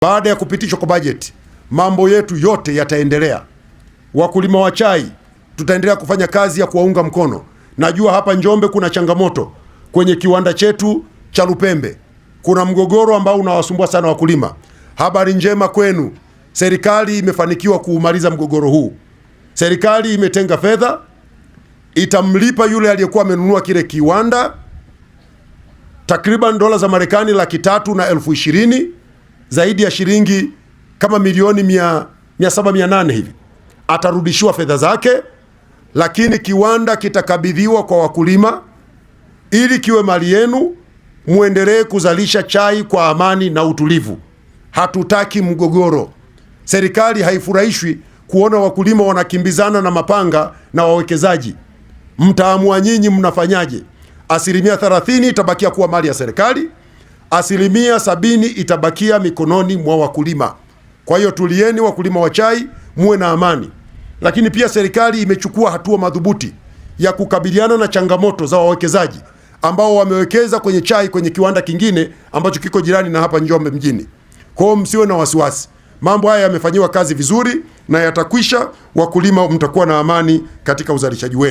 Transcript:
Baada ya kupitishwa kwa bajeti, mambo yetu yote yataendelea. Wakulima wa chai tutaendelea kufanya kazi ya kuwaunga mkono. Najua hapa Njombe kuna changamoto kwenye kiwanda chetu cha Lupembe. Kuna mgogoro ambao unawasumbua sana wakulima. Habari njema kwenu, serikali imefanikiwa kuumaliza mgogoro huu. Serikali imetenga fedha, itamlipa yule aliyekuwa amenunua kile kiwanda takriban dola za Marekani 320,000, zaidi ya shilingi kama milioni 700-800 hivi. Atarudishiwa fedha zake, lakini kiwanda kitakabidhiwa kwa wakulima ili kiwe mali yenu, muendelee kuzalisha chai kwa amani na utulivu. Hatutaki mgogoro. Serikali haifurahishwi kuona wakulima wanakimbizana na mapanga na wawekezaji. Mtaamua nyinyi mnafanyaje. 30% itabakia kuwa mali ya serikali, 70% itabakia mikononi mwa wakulima. Kwa hiyo tulieni wakulima wa chai, muwe na amani. Lakini pia serikali imechukua hatua madhubuti ya kukabiliana na changamoto za wawekezaji ambao wamewekeza kwenye chai kwenye kiwanda kingine ambacho kiko jirani na hapa Njombe mjini. Kwa hiyo msiwe na wasiwasi. Mambo haya yamefanyiwa kazi vizuri na yatakwisha. Wakulima mtakuwa na amani katika uzalishaji wenu.